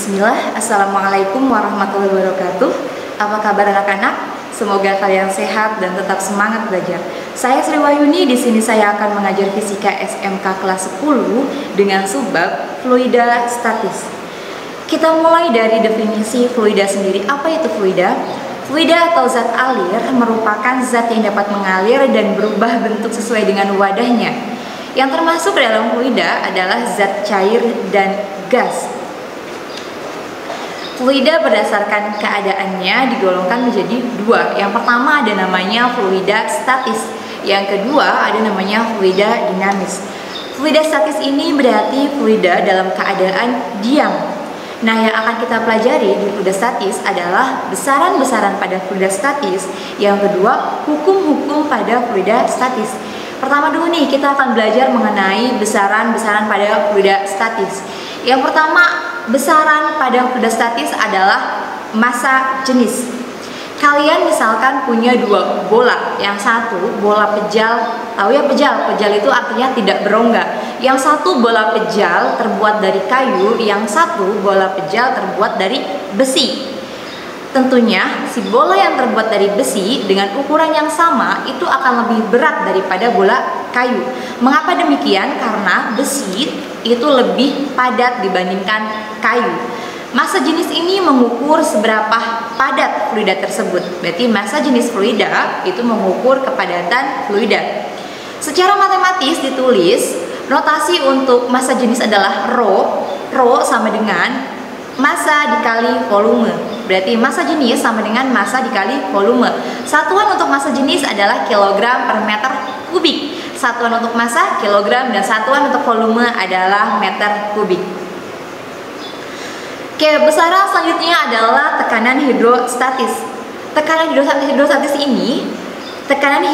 Bismillah, Assalamualaikum warahmatullahi wabarakatuh. Apa kabar anak-anak? Semoga kalian sehat dan tetap semangat belajar. Saya Sri Wahyuni, di sini saya akan mengajar fisika SMK kelas 10 dengan subbab fluida statis. Kita mulai dari definisi fluida sendiri. Apa itu fluida? Fluida atau zat alir merupakan zat yang dapat mengalir dan berubah bentuk sesuai dengan wadahnya. Yang termasuk dalam fluida adalah zat cair dan gas. Fluida berdasarkan keadaannya digolongkan menjadi dua. Yang pertama ada namanya fluida statis. Yang kedua ada namanya fluida dinamis. Fluida statis ini berarti fluida dalam keadaan diam. Nah, yang akan kita pelajari di fluida statis adalah besaran-besaran pada fluida statis. Yang kedua, hukum-hukum pada fluida statis. Pertama dulu nih, kita akan belajar mengenai besaran-besaran pada fluida statis. Yang pertama, besaran pada fluida statis adalah massa jenis. Kalian misalkan punya dua bola, yang satu bola pejal, tahu ya pejal itu artinya tidak berongga. Yang satu bola pejal terbuat dari kayu, yang satu bola pejal terbuat dari besi. Tentunya si bola yang terbuat dari besi dengan ukuran yang sama itu akan lebih berat daripada bola kayu. Mengapa demikian? Karena besi itu lebih padat dibandingkan kayu. Massa jenis ini mengukur seberapa padat fluida tersebut. Berarti massa jenis fluida itu mengukur kepadatan fluida. Secara matematis ditulis, notasi untuk massa jenis adalah rho. Rho sama dengan massa dikali volume. Berarti massa jenis sama dengan massa dikali volume. Satuan untuk massa jenis adalah kilogram per meter kubik. Satuan untuk massa kilogram dan satuan untuk volume adalah meter kubik. Oke, besaran selanjutnya adalah tekanan hidrostatis. Tekanan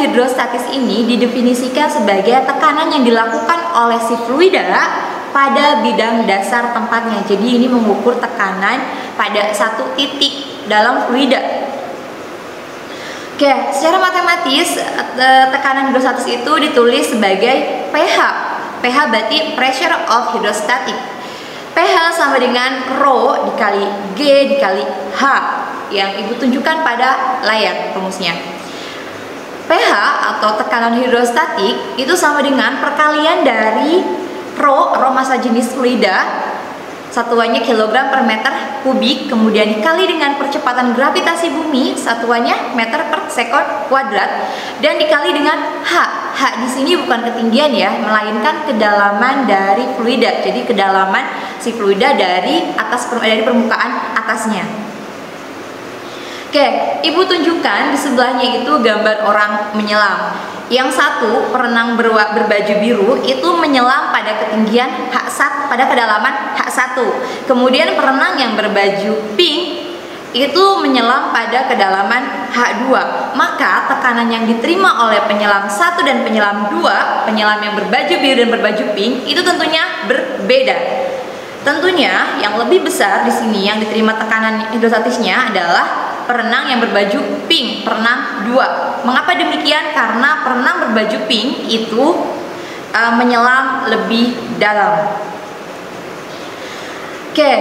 hidrostatis ini didefinisikan sebagai tekanan yang dilakukan oleh si fluida pada bidang dasar tempatnya. Jadi ini mengukur tekanan pada satu titik dalam fluida. Oke, secara matematis tekanan hidrostatis itu ditulis sebagai pH. pH berarti pressure of hydrostatic. pH sama dengan rho dikali G dikali H yang ibu tunjukkan pada layar rumusnya. pH atau tekanan hidrostatik itu sama dengan perkalian dari rho massa jenis fluida, satuannya kilogram per meter kubik, kemudian dikali dengan percepatan gravitasi bumi, satuannya meter per sekon kuadrat, dan dikali dengan H. H di sini bukan ketinggian ya, melainkan kedalaman dari fluida. Jadi kedalaman si fluida dari permukaan atasnya. Oke, ibu tunjukkan di sebelahnya itu gambar orang menyelam. Yang satu perenang berbaju biru itu menyelam pada ketinggian H1 pada kedalaman H1. Kemudian perenang yang berbaju pink itu menyelam pada kedalaman H2. Maka tekanan yang diterima oleh penyelam 1 dan penyelam 2, penyelam yang berbaju biru dan berbaju pink itu tentunya berbeda. Tentunya yang lebih besar di sini yang diterima tekanan hidrostatisnya adalah perenang yang berbaju pink, perenang 2. Mengapa demikian? Karena perenang berbaju pink itu menyelam lebih dalam. Oke,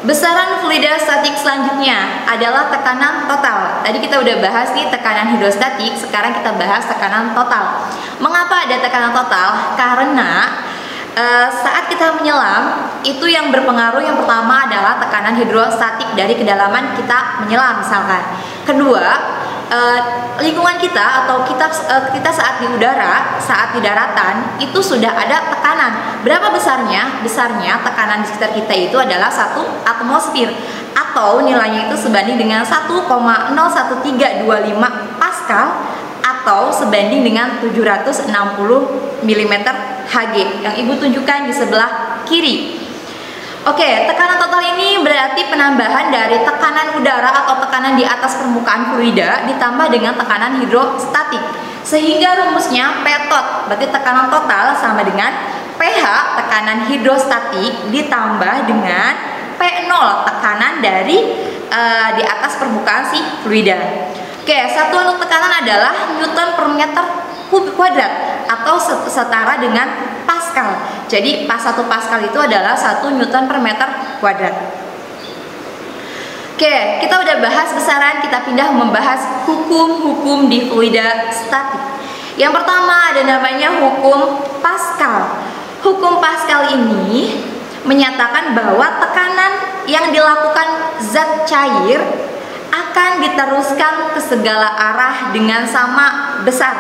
besaran fluida statik selanjutnya adalah tekanan total. Tadi kita udah bahas nih tekanan hidrostatik, sekarang kita bahas tekanan total. Mengapa ada tekanan total? Karena saat kita menyelam itu yang berpengaruh yang pertama adalah tekanan hidrostatik dari kedalaman kita menyelam misalkan. Kedua, lingkungan kita atau kita saat di udara, saat di daratan itu sudah ada tekanan. Berapa besarnya? Besarnya tekanan di sekitar kita itu adalah 1 atmosfer atau nilainya itu sebanding dengan 1,01325 Pascal atau sebanding dengan 760 mm Hg yang ibu tunjukkan di sebelah kiri. Oke, tekanan total ini berarti penambahan dari tekanan udara atau tekanan di atas permukaan fluida ditambah dengan tekanan hidrostatik. Sehingga rumusnya P tot, berarti tekanan total sama dengan pH tekanan hidrostatik ditambah dengan P0 tekanan dari di atas permukaan si fluida. Oke, satuan untuk tekanan adalah Newton per meter kuadrat atau setara dengan Pascal. Jadi 1 Pascal itu adalah 1 Newton per meter kuadrat. Oke, kita udah bahas besaran, kita pindah membahas hukum-hukum di fluida statik. Yang pertama ada namanya hukum Pascal. Hukum Pascal ini menyatakan bahwa tekanan yang dilakukan zat cair akan diteruskan ke segala arah dengan sama besar.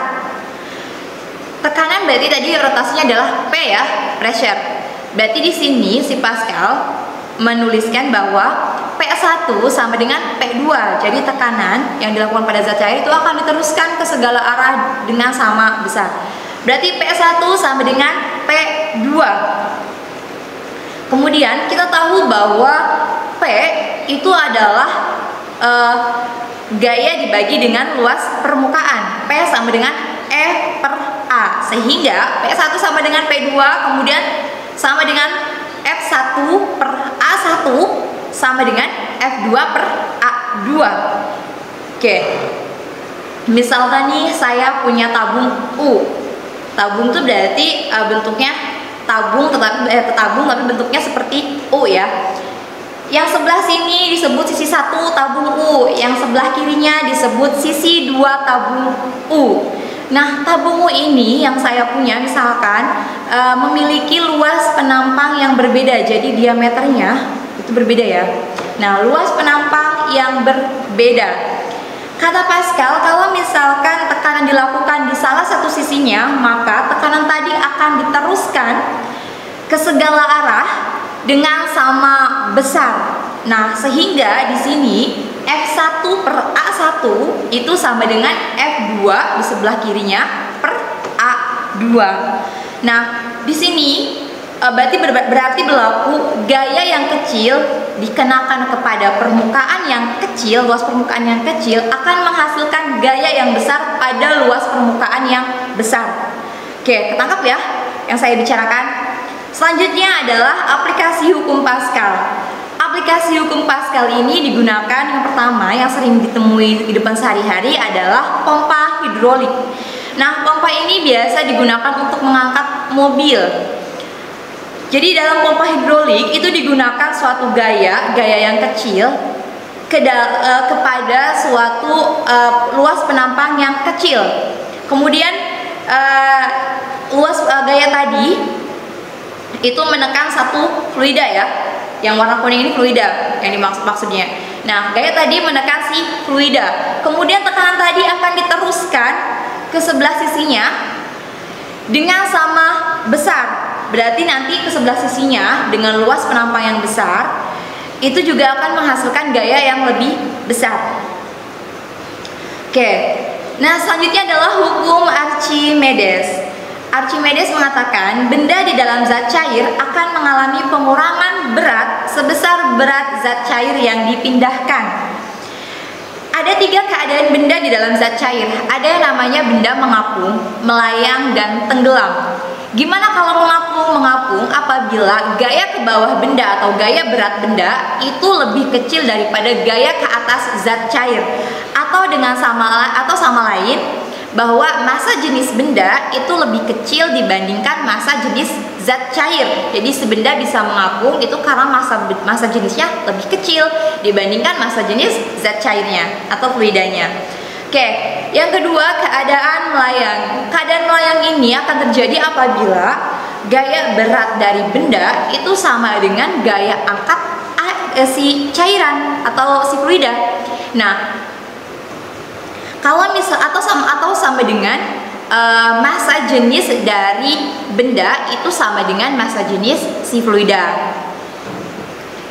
Tekanan berarti tadi rotasinya adalah P ya, pressure. Berarti di sini si Pascal menuliskan bahwa P1 sama dengan P2. Jadi tekanan yang dilakukan pada zat cair itu akan diteruskan ke segala arah dengan sama besar. Berarti P1 sama dengan P2. Kemudian kita tahu bahwa P itu adalah gaya dibagi dengan luas permukaan. P sama dengan E per A. Sehingga P1 sama dengan P2, kemudian sama dengan F1 per A1 sama dengan F2 per A2. Oke. Misalkan nih saya punya tabung U. Tabung itu berarti bentuknya tabung tapi bentuknya seperti U ya. Yang sebelah sini disebut sisi 1 tabung U, yang sebelah kirinya disebut sisi 2 tabung U. Nah, tabung U ini yang saya punya misalkan memiliki luas penampang yang berbeda, jadi diameternya itu berbeda ya. Nah, luas penampang yang berbeda. Kata Pascal, kalau misalkan tekanan dilakukan di salah satu sisinya, maka tekanan tadi akan diteruskan ke segala arah dengan sama besar. Nah, sehingga di sini F1 per A1 itu sama dengan F2 di sebelah kirinya per A2. Nah, di sini berarti berlaku gaya yang kecil dikenakan kepada permukaan yang kecil, luas permukaan yang kecil akan menghasilkan gaya yang besar pada luas permukaan yang besar. Oke, ketangkap ya yang saya bicarakan? Selanjutnya adalah aplikasi hukum Pascal. Aplikasi hukum Pascal ini digunakan yang pertama yang sering ditemui di depan sehari-hari adalah pompa hidrolik. Nah, pompa ini biasa digunakan untuk mengangkat mobil. Jadi dalam pompa hidrolik itu digunakan suatu gaya yang kecil kepada suatu luas penampang yang kecil. Kemudian luas gaya tadi itu menekan satu fluida ya. Yang warna kuning ini fluida yang maksudnya. Nah, gaya tadi menekan si fluida. Kemudian tekanan tadi akan diteruskan ke sebelah sisinya dengan sama besar. Berarti nanti ke sebelah sisinya dengan luas penampang yang besar itu juga akan menghasilkan gaya yang lebih besar. Oke. Nah, selanjutnya adalah hukum Archimedes. Archimedes mengatakan benda di dalam zat cair akan mengalami pengurangan berat sebesar berat zat cair yang dipindahkan. Ada 3 keadaan benda di dalam zat cair. Ada yang namanya benda mengapung, melayang, dan tenggelam. Gimana kalau mengapung apabila gaya ke bawah benda atau gaya berat benda itu lebih kecil daripada gaya ke atas zat cair, atau sama lain bahwa massa jenis benda itu lebih kecil dibandingkan massa jenis zat cair. Jadi sebenda bisa mengapung itu karena massa jenisnya lebih kecil dibandingkan massa jenis zat cairnya atau fluidanya. Oke, yang kedua keadaan melayang. Keadaan melayang ini akan terjadi apabila gaya berat dari benda itu sama dengan gaya angkat si cairan atau si fluida. Nah, kalau atau sama dengan massa jenis dari benda itu sama dengan massa jenis si fluida.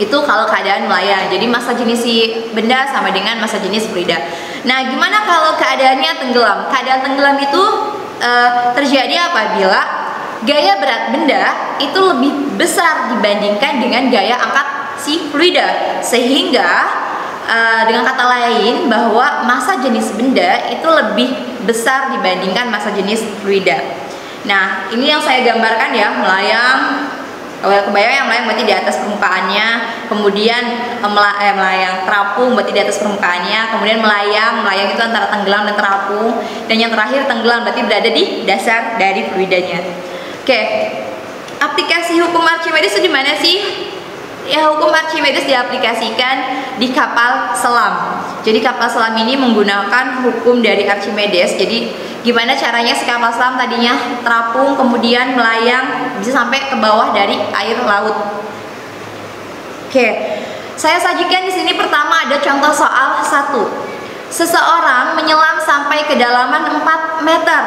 Itu kalau keadaan melayang. Jadi massa jenis si benda sama dengan massa jenis fluida. Nah, gimana kalau keadaannya tenggelam? Keadaan tenggelam itu terjadi apabila gaya berat benda itu lebih besar dibandingkan dengan gaya angkat si fluida, sehingga dengan kata lain bahwa massa jenis benda itu lebih besar dibandingkan massa jenis fluida. Nah, ini yang saya gambarkan ya, melayang. Kebayang yang melayang berarti di atas permukaannya, kemudian melayang terapung berarti di atas permukaannya, kemudian melayang itu antara tenggelam dan terapung, dan yang terakhir tenggelam berarti berada di dasar dari fluidanya. Oke, aplikasi hukum Archimedes itu di mana sih? ya hukum Archimedes diaplikasikan di kapal selam. Jadi kapal selam ini menggunakan hukum dari Archimedes. Jadi gimana caranya si kapal selam tadinya terapung kemudian melayang bisa sampai ke bawah dari air laut. Oke, saya sajikan di sini pertama ada contoh soal 1. Seseorang menyelam sampai kedalaman 4 meter.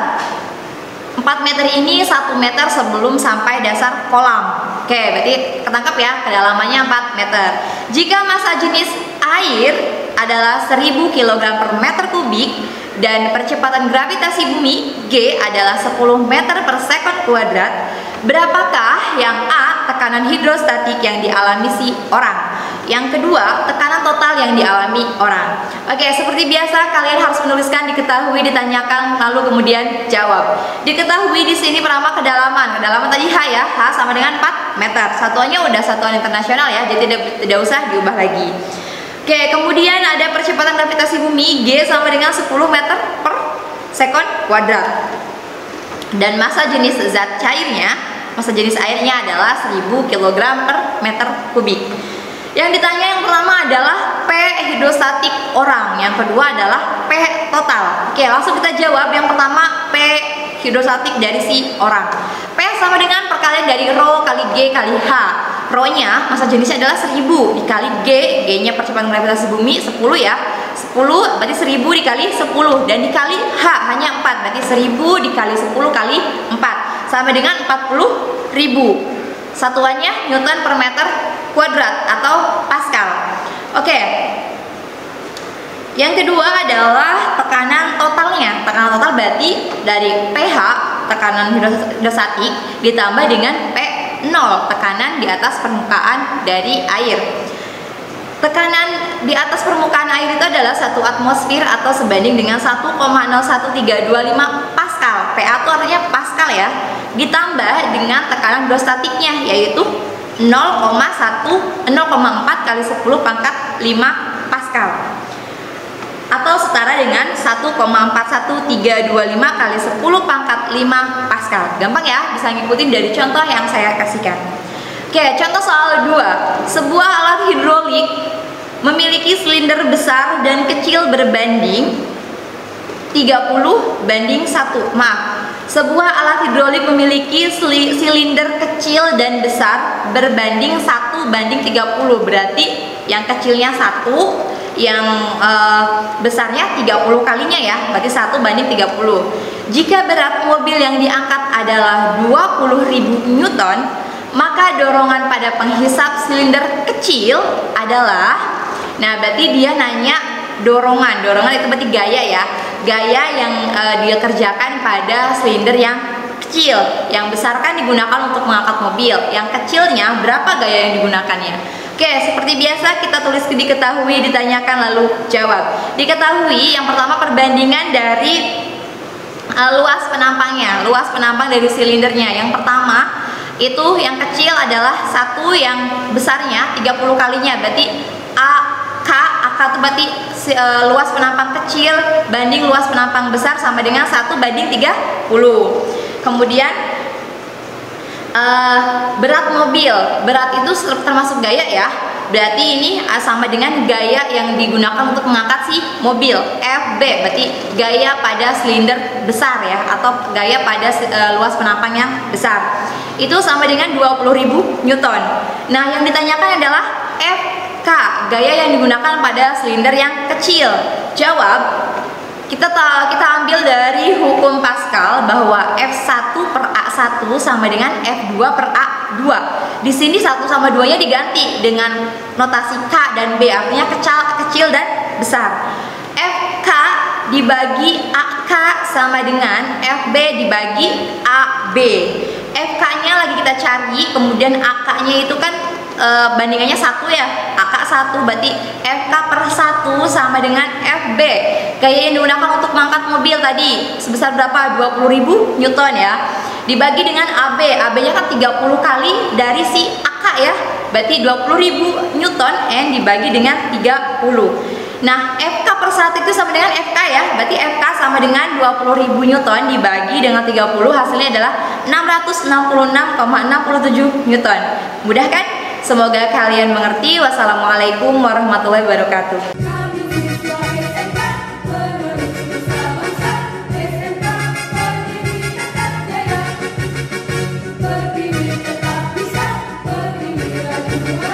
4 meter ini 1 meter sebelum sampai dasar kolam. Oke, berarti ketangkap ya, kedalamannya 4 meter. Jika massa jenis air adalah 1000 kg per meter kubik dan percepatan gravitasi bumi G adalah 10 meter per sekon kuadrat, berapakah yang A, tekanan hidrostatik yang dialami si orang? Yang kedua, tekanan total yang dialami orang. Oke, seperti biasa kalian harus menuliskan diketahui, ditanyakan, lalu kemudian jawab. Diketahui di sini pertama kedalaman. Kedalaman tadi H ya, H sama dengan 4 meter. Satuannya udah satuan internasional ya, jadi tidak usah diubah lagi. Oke, kemudian ada percepatan gravitasi bumi G sama dengan 10 meter per sekon kuadrat. Dan massa jenis zat cairnya, massa jenis airnya adalah 1000 kg per meter kubik. Yang ditanya yang pertama adalah P hidrostatik orang, yang kedua adalah P total. Oke, langsung kita jawab. Yang pertama P hidrostatik dari si orang. P sama dengan perkalian dari rho kali G kali H. Rho-nya massa jenisnya adalah 1000 dikali G, G-nya percepatan gravitasi bumi 10 ya. 10 berarti 1000 dikali 10 dan dikali H hanya 4, berarti 1000 dikali 10 kali 4 sama dengan 40.000. Satuannya Newton per meter kuadrat atau Pascal. Oke. Yang kedua adalah tekanan totalnya. Tekanan total berarti dari pH, tekanan hidrostatik, ditambah dengan P0, tekanan di atas permukaan dari air. Tekanan di atas permukaan air itu adalah 1 atmosfer atau sebanding dengan 1,01325 Pascal. PA itu artinya Pascal ya. Ditambah dengan tekanan hidrostatiknya yaitu 0,4 kali 10 pangkat 5 Pascal. Atau setara dengan 1,41325 kali 10 pangkat 5 Pascal. Gampang ya, bisa ngikutin dari contoh yang saya kasihkan. Oke, contoh soal 2. Sebuah alat hidrolik memiliki silinder besar dan kecil berbanding 30:1. Maaf. Sebuah alat hidrolik memiliki silinder kecil dan besar berbanding 1:30. Berarti yang kecilnya 1, yang besarnya 30 kalinya ya. Berarti 1:30. Jika berat mobil yang diangkat adalah 20.000 Newton, maka dorongan pada penghisap silinder kecil adalah, nah berarti dia nanya dorongan itu berarti gaya ya, gaya yang dia kerjakan pada silinder yang kecil. Yang besar kan digunakan untuk mengangkat mobil, yang kecilnya berapa gaya yang digunakannya. Oke, seperti biasa kita tulis diketahui, ditanyakan, lalu jawab. Diketahui yang pertama perbandingan dari luas penampangnya, luas penampang dari silindernya. Yang pertama itu yang kecil adalah 1, yang besarnya 30 kalinya, berarti AK itu berarti luas penampang kecil banding luas penampang besar sama dengan 1:30. Kemudian berat mobil, berat itu termasuk gaya ya, berarti ini sama dengan gaya yang digunakan untuk mengangkat si mobil. FB berarti gaya pada silinder besar ya, atau gaya pada luas penampang yang besar. Itu sama dengan 20.000 Newton. Nah, yang ditanyakan adalah FK, gaya yang digunakan pada silinder yang kecil. Jawab, kita ambil dari hukum Pascal bahwa F1 per A1 sama dengan F2 per A2. Di sini 1 sama 2-nya diganti dengan notasi K dan B, artinya kecil dan besar. FK dibagi AK sama dengan FB dibagi AB. FK-nya lagi kita cari, kemudian AK-nya itu kan bandingannya 1 ya, AK 1, berarti FK per 1 sama dengan FB. Gaya yang digunakan untuk mengangkat mobil tadi sebesar berapa? 20.000 Newton ya. Dibagi dengan AB, AB-nya kan 30 kali dari si AK ya, berarti 20.000 Newton N dibagi dengan 30. Nah, FK per 1 itu sama dengan FK ya, berarti FK sama dengan 20.000 Newton dibagi dengan 30, hasilnya adalah 666,67 Newton. Mudah kan? Semoga kalian mengerti. Wassalamualaikum warahmatullahi wabarakatuh. Berdiri tetap bisa, berdiri lagi.